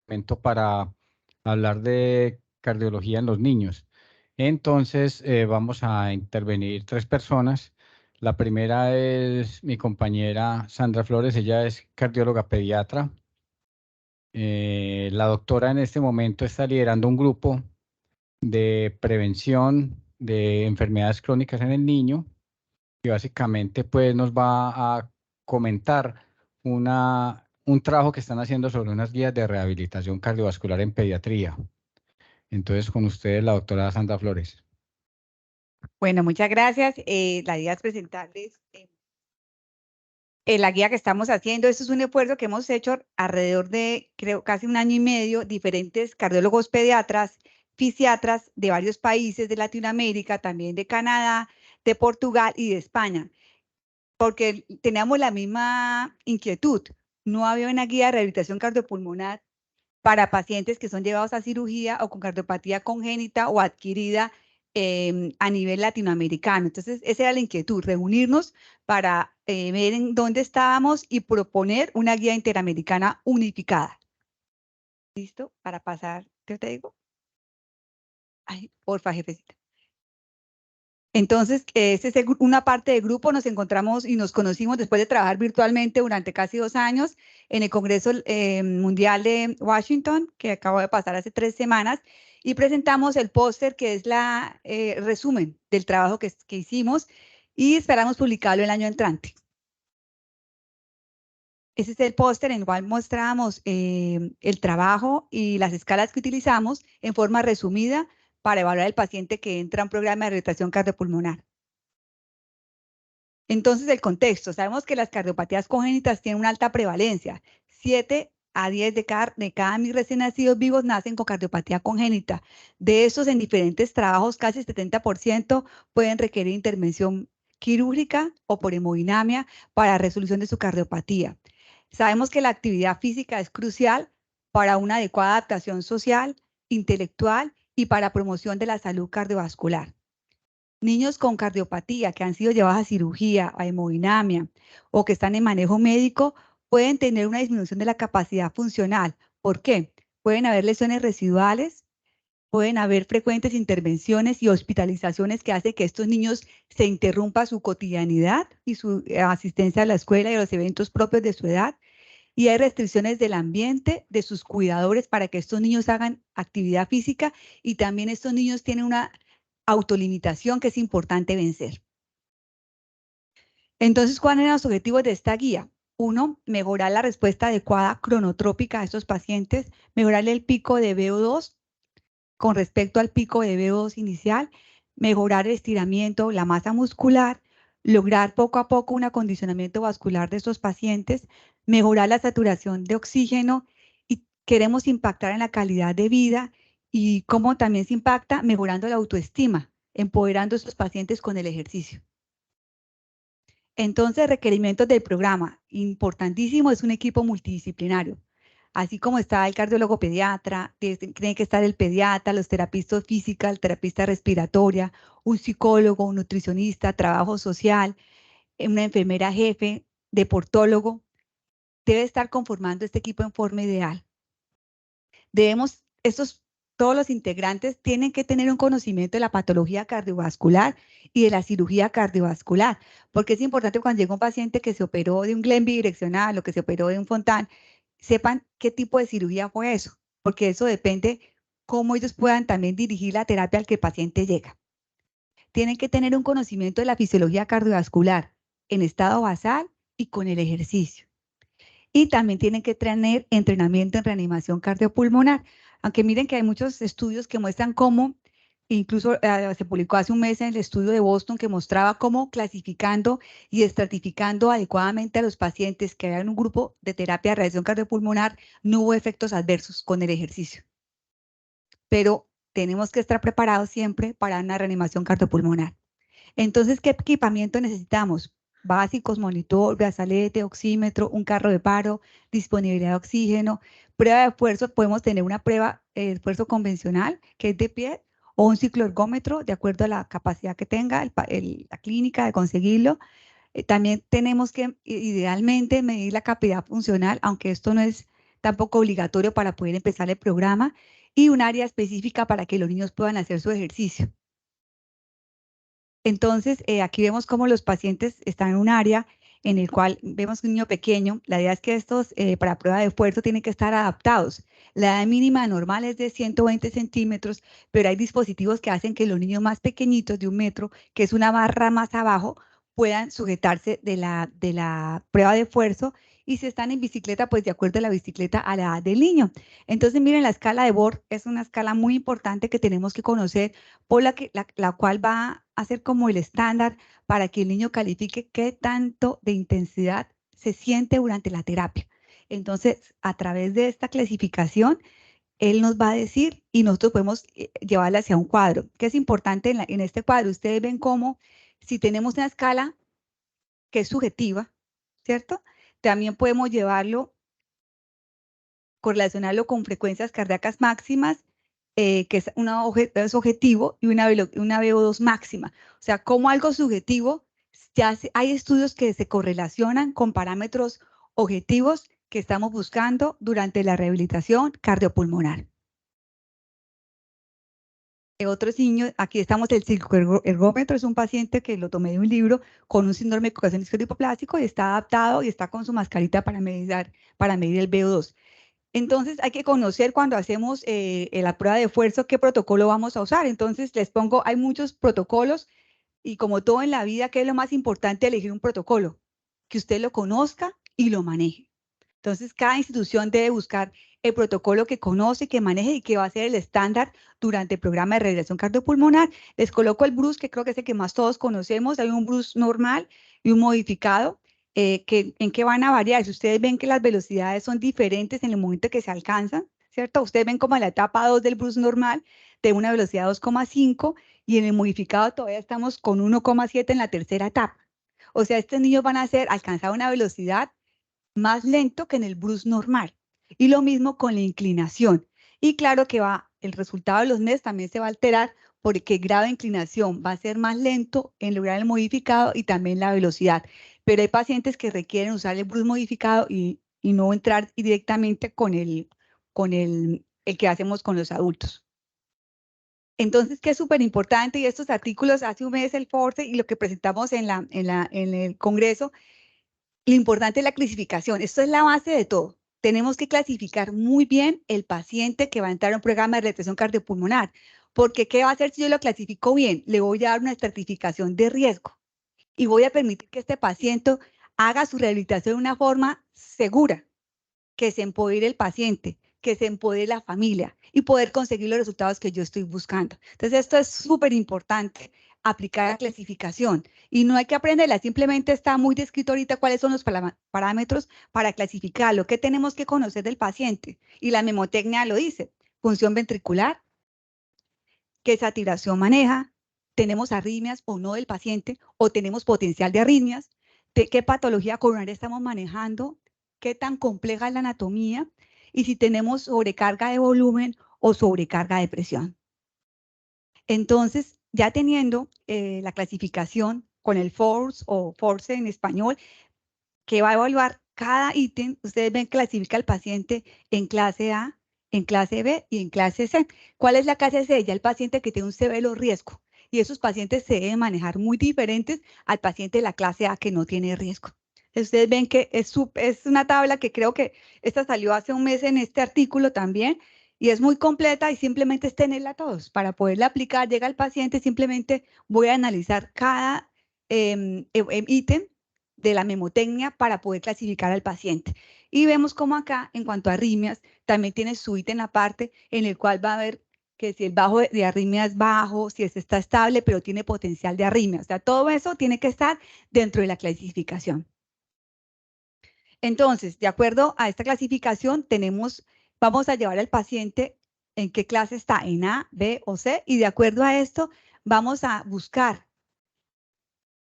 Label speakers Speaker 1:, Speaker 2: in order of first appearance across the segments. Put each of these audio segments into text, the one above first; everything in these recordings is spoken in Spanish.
Speaker 1: momento para hablar de cardiología en los niños. Entonces, vamos a intervenir 3 personas. La primera es mi compañera Sandra Flores, ella es cardióloga pediatra. La doctora en este momento está liderando un grupo de prevención de enfermedades crónicas en el niño y básicamente pues nos va a comentar un trabajo que están haciendo sobre unas guías de rehabilitación cardiovascular en pediatría. Entonces, con ustedes, la doctora Sandra Flores.
Speaker 2: Bueno, muchas gracias. La idea es presentarles la guía que estamos haciendo. Esto es un esfuerzo que hemos hecho alrededor de, creo, casi un año y medio, diferentes cardiólogos pediatras, fisiatras de varios países de Latinoamérica, también de Canadá, de Portugal y de España, porque teníamos la misma inquietud. No había una guía de rehabilitación cardiopulmonar para pacientes que son llevados a cirugía o con cardiopatía congénita o adquirida a nivel latinoamericano. Entonces, esa era la inquietud, reunirnos para ver en dónde estábamos y proponer una guía interamericana unificada. ¿Listo? Para pasar, ¿qué te digo? Ay, porfa, jefecita. Entonces, esta es una parte del grupo, nos encontramos y nos conocimos después de trabajar virtualmente durante casi 2 años en el Congreso Mundial de Washington, que acabó de pasar hace 3 semanas, y presentamos el póster que es la resumen del trabajo que hicimos y esperamos publicarlo el año entrante. Ese es el póster en el cual mostramos el trabajo y las escalas que utilizamos en forma resumida para evaluar al paciente que entra a un programa de rehabilitación cardiopulmonar. Entonces, el contexto. Sabemos que las cardiopatías congénitas tienen una alta prevalencia. 7 a 10 de cada 1000 recién nacidos vivos nacen con cardiopatía congénita. De esos, en diferentes trabajos, casi el 70% pueden requerir intervención quirúrgica o por hemodinamia para resolución de su cardiopatía. Sabemos que la actividad física es crucial para una adecuada adaptación social, intelectual y para promoción de la salud cardiovascular. Niños con cardiopatía que han sido llevados a cirugía, a hemodinamia o que están en manejo médico pueden tener una disminución de la capacidad funcional. ¿Por qué? Pueden haber lesiones residuales, pueden haber frecuentes intervenciones y hospitalizaciones que hacen que estos niños se interrumpa su cotidianidad y su asistencia a la escuela y a los eventos propios de su edad. Y hay restricciones del ambiente, de sus cuidadores para que estos niños hagan actividad física y también estos niños tienen una autolimitación que es importante vencer. Entonces, ¿cuáles eran los objetivos de esta guía? 1, mejorar la respuesta adecuada cronotrópica a estos pacientes, mejorar el pico de VO2 con respecto al pico de VO2 inicial, mejorar el estiramiento, la masa muscular, lograr poco a poco un acondicionamiento vascular de estos pacientes, mejorar la saturación de oxígeno y queremos impactar en la calidad de vida y cómo también se impacta mejorando la autoestima, empoderando a estos pacientes con el ejercicio. Entonces, requerimientos del programa, importantísimo, es un equipo multidisciplinario. Así como está el cardiólogo pediatra, tiene que estar el pediatra, los terapistas físicos, el terapista respiratoria, un psicólogo, un nutricionista, trabajo social, una enfermera jefe, deportólogo. Debe estar conformando este equipo en forma ideal. Todos los integrantes tienen que tener un conocimiento de la patología cardiovascular y de la cirugía cardiovascular, porque es importante cuando llega un paciente que se operó de un Glenn bidireccional o que se operó de un Fontan, sepan qué tipo de cirugía fue eso, porque eso depende cómo ellos puedan también dirigir la terapia al que el paciente llega. Tienen que tener un conocimiento de la fisiología cardiovascular en estado basal y con el ejercicio. Y también tienen que tener entrenamiento en reanimación cardiopulmonar. Aunque miren que hay muchos estudios que muestran cómo, incluso se publicó hace un mes en el estudio de Boston que mostraba cómo clasificando y estratificando adecuadamente a los pacientes que eran un grupo de terapia de reanimación cardiopulmonar, no hubo efectos adversos con el ejercicio. Pero tenemos que estar preparados siempre para una reanimación cardiopulmonar. Entonces, ¿qué equipamiento necesitamos? Básicos, monitor, brazalete, oxímetro, un carro de paro, disponibilidad de oxígeno, prueba de esfuerzo. Podemos tener una prueba de esfuerzo convencional, que es de pie, o un cicloergómetro, de acuerdo a la capacidad que tenga la clínica de conseguirlo. También tenemos que, idealmente, medir la capacidad funcional, aunque esto no es tampoco obligatorio para poder empezar el programa, y un área específica para que los niños puedan hacer su ejercicio. Entonces, aquí vemos cómo los pacientes están en un área en el cual vemos un niño pequeño. La idea es que estos para prueba de esfuerzo tienen que estar adaptados. La edad mínima normal es de 120 centímetros, pero hay dispositivos que hacen que los niños más pequeñitos de 1 metro, que es una barra más abajo, puedan sujetarse de la prueba de esfuerzo, y si están en bicicleta, pues de acuerdo a la bicicleta a la edad del niño. Entonces, miren, la escala de Borg es una escala muy importante que tenemos que conocer, por la cual va a ser como el estándar para que el niño califique qué tanto de intensidad se siente durante la terapia. Entonces, a través de esta clasificación, él nos va a decir y nosotros podemos llevarla hacia un cuadro. ¿Qué es importante en este cuadro? Ustedes ven cómo si tenemos una escala que es subjetiva, ¿cierto? También podemos llevarlo, correlacionarlo con frecuencias cardíacas máximas, que es es objetivo, y una VO2 máxima. O sea, como algo subjetivo, ya hay estudios que se correlacionan con parámetros objetivos que estamos buscando durante la rehabilitación cardiopulmonar. Otros niños, aquí estamos, el cicloergómetro es un paciente que lo tomé de un libro con un síndrome de coagulación isquémico hipoplástico, y está adaptado y está con su mascarita para medir el VO2. Entonces hay que conocer cuando hacemos la prueba de esfuerzo qué protocolo vamos a usar. Entonces les pongo, hay muchos protocolos, y como todo en la vida, ¿qué es lo más importante? Elegir un protocolo, que usted lo conozca y lo maneje. Entonces cada institución debe buscar el protocolo que conoce, que maneje y que va a ser el estándar durante el programa de rehabilitación cardiopulmonar. Les coloco el BRUS, que creo que es el que más todos conocemos. Hay un BRUS normal y un modificado. ¿En qué van a variar? Si ustedes ven que las velocidades son diferentes en el momento que se alcanzan, ¿cierto? Ustedes ven como en la etapa 2 del BRUS normal, de una velocidad 2,5, y en el modificado todavía estamos con 1,7 en la tercera etapa. O sea, estos niños van a alcanzar una velocidad más lento que en el BRUS normal. Y lo mismo con la inclinación. Y claro que el resultado de los NES también se va a alterar, porque el grado de inclinación va a ser más lento en lograr el modificado, y también la velocidad. Pero hay pacientes que requieren usar el BRUS modificado y no entrar directamente con el que hacemos con los adultos. Entonces, que es súper importante, y estos artículos hace un mes el FORCE y lo que presentamos en el Congreso, lo importante es la clasificación. Esto es la base de todo. Tenemos que clasificar muy bien el paciente que va a entrar a un programa de rehabilitación cardiopulmonar, porque ¿qué va a hacer si yo lo clasifico bien? Le voy a dar una estratificación de riesgo y voy a permitir que este paciente haga su rehabilitación de una forma segura, que se empodere el paciente, que se empodere la familia y poder conseguir los resultados que yo estoy buscando. Entonces, esto es súper importante, aplicar la clasificación. Y no hay que aprenderla, simplemente está muy descrito ahorita cuáles son los parámetros para clasificarlo, qué tenemos que conocer del paciente. Y la memotecnia lo dice: función ventricular, qué saturación maneja, tenemos arritmias o no del paciente, o tenemos potencial de arritmias, qué patología coronaria estamos manejando, qué tan compleja es la anatomía, y si tenemos sobrecarga de volumen o sobrecarga de presión. Entonces, ya teniendo la clasificación con el FORCE o FORCE en español, que va a evaluar cada ítem, ustedes ven, clasifica al paciente en clase A, en clase B y en clase C. ¿Cuál es la clase C? Ya el paciente que tiene un severo riesgo. Y esos pacientes se deben manejar muy diferentes al paciente de la clase A, que no tiene riesgo. Ustedes ven que es una tabla que creo que esta salió hace un mes en este artículo también, y es muy completa, y simplemente es tenerla todos. Para poderla aplicar, llega el paciente, simplemente voy a analizar cada ítem de la memotecnia para poder clasificar al paciente. Y vemos como acá, en cuanto a arritmias, también tiene su ítem aparte, en el cual va a ver que si el bajo de arritmia es bajo, si está estable, pero tiene potencial de arritmia. O sea, todo eso tiene que estar dentro de la clasificación. Entonces, de acuerdo a esta clasificación, vamos a llevar al paciente en qué clase está, en A, B o C, y de acuerdo a esto, vamos a buscar.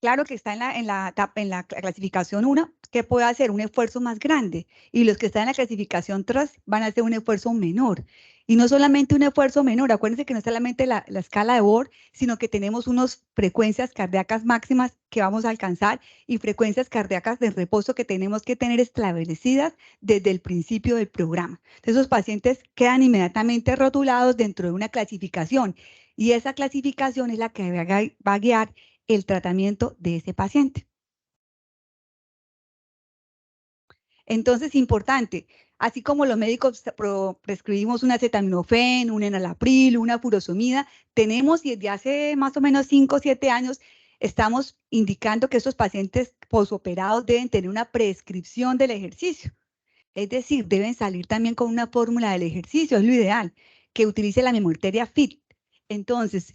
Speaker 2: Claro que está en la clasificación 1, ¿qué puede hacer? Un esfuerzo más grande. Y los que están en la clasificación TRAS van a hacer un esfuerzo menor. Y no solamente un esfuerzo menor, acuérdense que no es solamente la escala de Bohr, sino que tenemos unas frecuencias cardíacas máximas que vamos a alcanzar y frecuencias cardíacas de reposo que tenemos que tener establecidas desde el principio del programa. Entonces, esos pacientes quedan inmediatamente rotulados dentro de una clasificación y esa clasificación es la que va a guiar el tratamiento de ese paciente. Entonces, importante, así como los médicos prescribimos un acetaminofén, un enalapril, una furosemida, tenemos y desde hace más o menos 5 o 7 años estamos indicando que estos pacientes posoperados deben tener una prescripción del ejercicio. Es decir, deben salir también con una fórmula del ejercicio, es lo ideal, que utilice la memoria FIT. Entonces,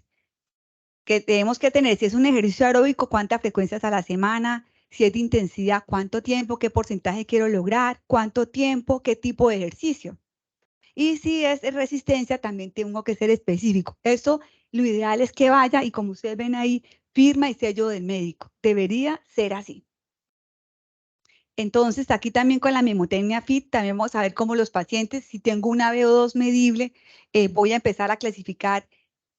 Speaker 2: que tenemos que tener, si es un ejercicio aeróbico, cuántas frecuencias a la semana, si es de intensidad, cuánto tiempo, qué porcentaje quiero lograr, cuánto tiempo, qué tipo de ejercicio. Y si es de resistencia, también tengo que ser específico. Eso, lo ideal es que vaya y como ustedes ven ahí, firma y sello del médico. Debería ser así. Entonces, aquí también con la memotecnia FIT, también vamos a ver cómo los pacientes, si tengo una VO2 medible, voy a empezar a clasificar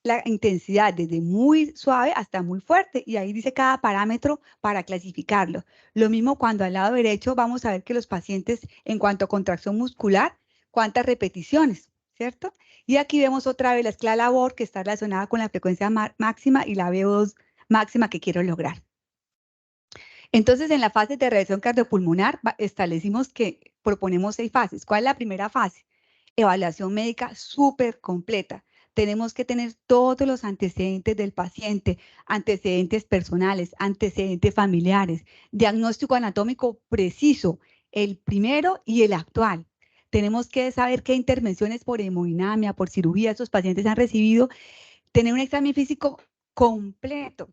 Speaker 2: la intensidad desde muy suave hasta muy fuerte y ahí dice cada parámetro para clasificarlo. Lo mismo cuando al lado derecho vamos a ver que los pacientes en cuanto a contracción muscular, cuántas repeticiones, ¿cierto? Y aquí vemos otra vez la escala Bohr que está relacionada con la frecuencia máxima y la VO2 máxima que quiero lograr. Entonces, en la fase de reversión cardiopulmonar establecimos que proponemos 6 fases. ¿Cuál es la primera fase? Evaluación médica súper completa. Tenemos que tener todos los antecedentes del paciente, antecedentes personales, antecedentes familiares, diagnóstico anatómico preciso, el primero y el actual. Tenemos que saber qué intervenciones por hemodinamia, por cirugía esos pacientes han recibido, tener un examen físico completo.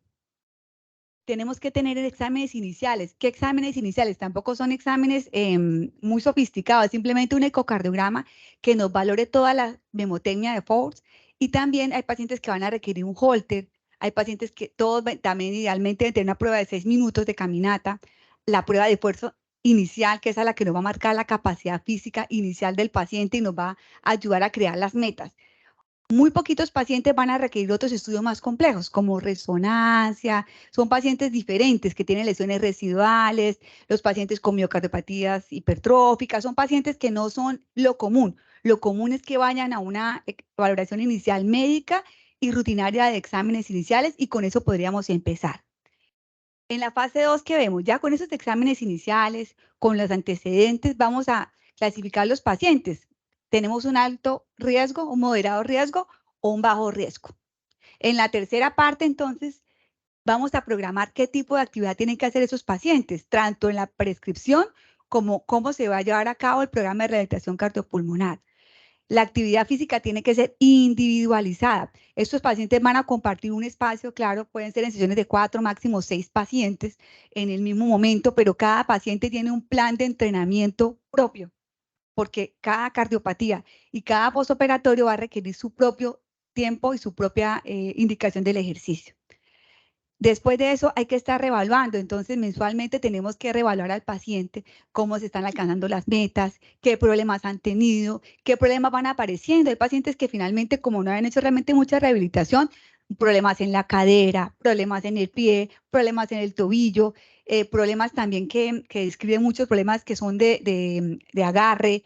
Speaker 2: Tenemos que tener exámenes iniciales. ¿Qué exámenes iniciales? Tampoco son exámenes muy sofisticados, simplemente un ecocardiograma que nos valore toda la memotecnia de Force. Y también hay pacientes que van a requerir un Holter. Hay pacientes que todos también idealmente deben tener una prueba de 6 minutos de caminata. La prueba de esfuerzo inicial, que es a la que nos va a marcar la capacidad física inicial del paciente y nos va a ayudar a crear las metas. Muy poquitos pacientes van a requerir otros estudios más complejos, como resonancia. Son pacientes diferentes que tienen lesiones residuales, los pacientes con miocardiopatías hipertróficas, son pacientes que no son lo común. Lo común es que vayan a una valoración inicial médica y rutinaria de exámenes iniciales y con eso podríamos empezar. En la fase 2 que vemos, ya con esos exámenes iniciales, con los antecedentes, vamos a clasificar los pacientes. Tenemos un alto riesgo, un moderado riesgo o un bajo riesgo. En la tercera parte, entonces, vamos a programar qué tipo de actividad tienen que hacer esos pacientes, tanto en la prescripción como cómo se va a llevar a cabo el programa de rehabilitación cardiopulmonar. La actividad física tiene que ser individualizada. Estos pacientes van a compartir un espacio, claro, pueden ser en sesiones de 4, máximo 6 pacientes en el mismo momento, pero cada paciente tiene un plan de entrenamiento propio, porque cada cardiopatía y cada postoperatorio va a requerir su propio tiempo y su propia indicación del ejercicio. Después de eso hay que estar reevaluando, entonces mensualmente tenemos que reevaluar al paciente cómo se están alcanzando las metas, qué problemas han tenido, qué problemas van apareciendo. Hay pacientes que finalmente, como no han hecho realmente mucha rehabilitación, problemas en la cadera, problemas en el pie, problemas en el tobillo, problemas también que describen muchos problemas que son de agarre,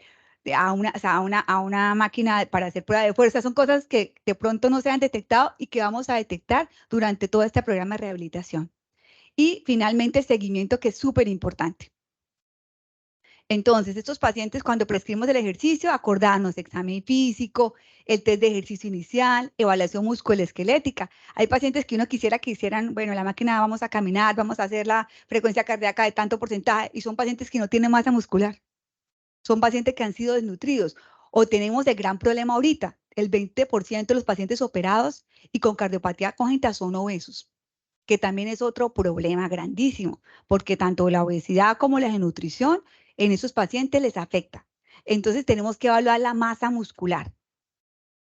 Speaker 2: a una máquina para hacer prueba de fuerza. Son cosas que de pronto no se han detectado y que vamos a detectar durante todo este programa de rehabilitación. Y finalmente, seguimiento, que es súper importante. Entonces, estos pacientes, cuando prescribimos el ejercicio, acordarnos examen físico, el test de ejercicio inicial, evaluación musculoesquelética. Hay pacientes que uno quisiera que hicieran, bueno, la máquina vamos a caminar, vamos a hacer la frecuencia cardíaca de tanto porcentaje, y son pacientes que no tienen masa muscular. Son pacientes que han sido desnutridos. O tenemos el gran problema ahorita, el 20% de los pacientes operados y con cardiopatía congénita son obesos, que también es otro problema grandísimo, porque tanto la obesidad como la desnutrición en esos pacientes les afecta. Entonces tenemos que evaluar la masa muscular.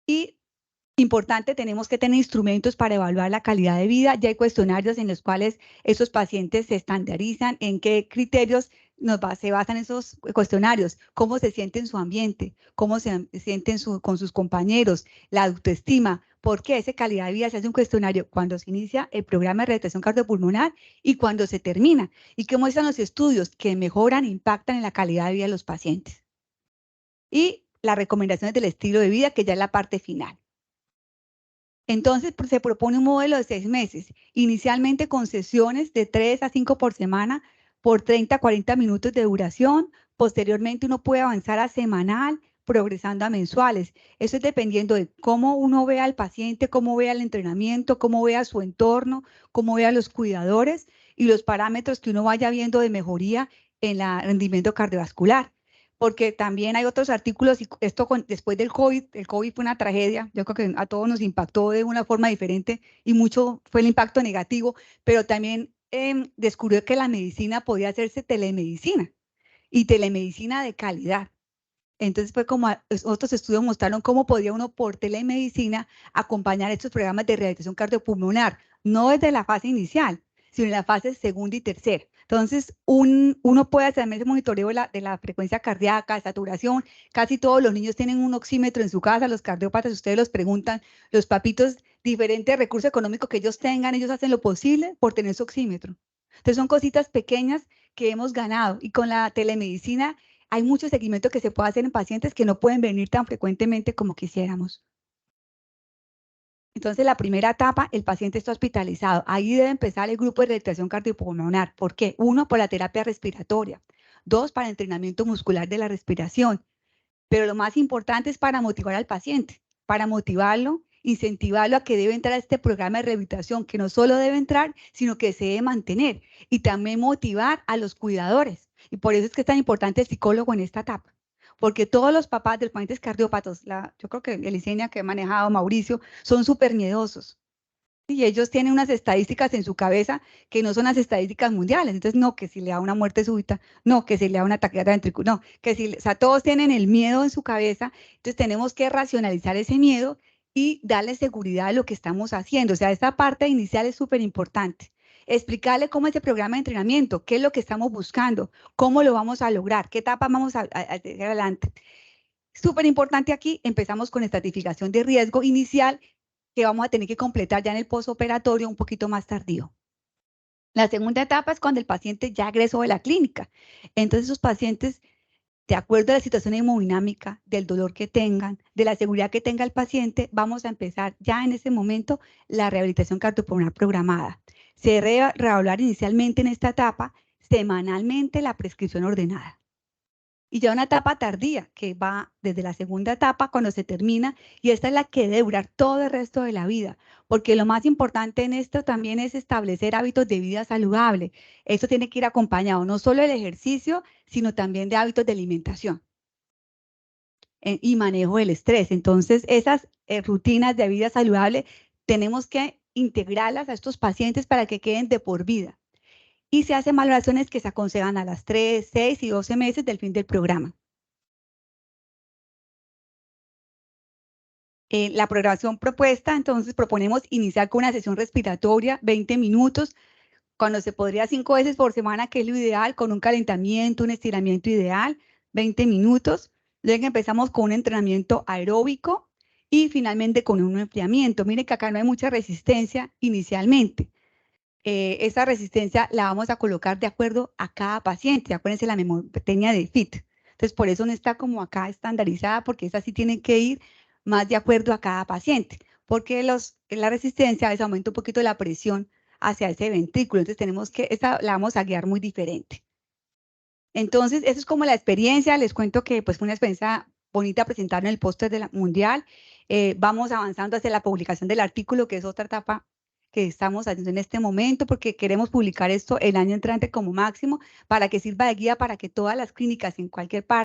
Speaker 2: Y importante, tenemos que tener instrumentos para evaluar la calidad de vida. Ya hay cuestionarios en los cuales esos pacientes se estandarizan en qué criterios se basan en esos cuestionarios, cómo se siente en su ambiente, cómo se siente con sus compañeros, la autoestima. ¿Por qué esa calidad de vida? Se hace un cuestionario cuando se inicia el programa de rehabilitación cardiopulmonar y cuando se termina. ¿Y qué muestran los estudios? Que mejoran, impactan en la calidad de vida de los pacientes. Y las recomendaciones del estilo de vida, que ya es la parte final. Entonces, se propone un modelo de 6 meses, inicialmente con sesiones de 3 a 5 por semana, por 30 a 40 minutos de duración. Posteriormente, uno puede avanzar a semanal, progresando a mensuales. Eso es dependiendo de cómo uno vea al paciente, cómo vea el entrenamiento, cómo vea su entorno, cómo vea los cuidadores y los parámetros que uno vaya viendo de mejoría en el rendimiento cardiovascular. Porque también hay otros artículos, y esto después del COVID, el COVID fue una tragedia, yo creo que a todos nos impactó de una forma diferente y mucho fue el impacto negativo, pero también descubrió que la medicina podía hacerse telemedicina y telemedicina de calidad. Entonces fue como otros estudios mostraron cómo podía uno por telemedicina acompañar estos programas de rehabilitación cardiopulmonar, no desde la fase inicial, sino en la fase segunda y tercera. Entonces, uno puede hacer ese monitoreo de la frecuencia cardíaca, saturación. Casi todos los niños tienen un oxímetro en su casa, los cardiópatas, ustedes los preguntan, los papitos, diferentes recursos económicos que ellos tengan, ellos hacen lo posible por tener su oxímetro. Entonces, son cositas pequeñas que hemos ganado. Y con la telemedicina hay mucho seguimiento que se puede hacer en pacientes que no pueden venir tan frecuentemente como quisiéramos. Entonces, la primera etapa, el paciente está hospitalizado. Ahí debe empezar el grupo de rehabilitación cardiopulmonar. ¿Por qué? 1, por la terapia respiratoria. 2, para el entrenamiento muscular de la respiración. Pero lo más importante es para motivar al paciente, para motivarlo, incentivarlo a que debe entrar a este programa de rehabilitación, que no solo debe entrar, sino que se debe mantener. Y también motivar a los cuidadores. Y por eso es que es tan importante el psicólogo en esta etapa. Porque todos los papás de los pacientes cardiópatas, yo creo que el ICENIA que ha manejado Mauricio, son súper miedosos. Y ellos tienen unas estadísticas en su cabeza que no son las estadísticas mundiales. Entonces, no, que si le da una muerte súbita, no, que si le da una taquicardia ventricular, no, que si, o sea, todos tienen el miedo en su cabeza. Entonces, tenemos que racionalizar ese miedo y darle seguridad a lo que estamos haciendo. O sea, esta parte inicial es súper importante. Explicarle cómo es el programa de entrenamiento, qué es lo que estamos buscando, cómo lo vamos a lograr, qué etapa vamos a hacer adelante. Súper importante aquí, empezamos con estratificación de riesgo inicial que vamos a tener que completar ya en el postoperatorio un poquito más tardío. La segunda etapa es cuando el paciente ya egresó de la clínica. Entonces, esos pacientes, de acuerdo a la situación hemodinámica, del dolor que tengan, de la seguridad que tenga el paciente, vamos a empezar ya en ese momento la rehabilitación cardiopulmonar programada. Se debe reevaluar inicialmente en esta etapa, semanalmente la prescripción ordenada. Y ya una etapa tardía, que va desde la segunda etapa cuando se termina, y esta es la que debe durar todo el resto de la vida, porque lo más importante en esto también es establecer hábitos de vida saludable. Esto tiene que ir acompañado no solo del ejercicio, sino también de hábitos de alimentación y manejo del estrés. Entonces, esas rutinas de vida saludable tenemos que integrarlas a estos pacientes para que queden de por vida. Y se hacen valoraciones que se aconsejan a las 3, 6 y 12 meses del fin del programa. La programación propuesta, entonces proponemos iniciar con una sesión respiratoria, 20 minutos, cuando se podría 5 veces por semana, que es lo ideal, con un calentamiento, un estiramiento ideal, 20 minutos. Luego empezamos con un entrenamiento aeróbico y finalmente con un enfriamiento. Miren que acá no hay mucha resistencia inicialmente. Esa resistencia la vamos a colocar de acuerdo a cada paciente. Acuérdense la memotecnia de FIT. Entonces, por eso no está como acá estandarizada, porque esa sí tiene que ir más de acuerdo a cada paciente, porque la resistencia a veces aumenta un poquito la presión hacia ese ventrículo. Entonces, tenemos que, esa la vamos a guiar muy diferente. Entonces, eso es como la experiencia. Les cuento que pues fue una experiencia bonita presentar en el póster de la mundial. Vamos avanzando hacia la publicación del artículo, que es otra etapa que estamos haciendo en este momento, porque queremos publicar esto el año entrante como máximo, para que sirva de guía para que todas las clínicas en cualquier parte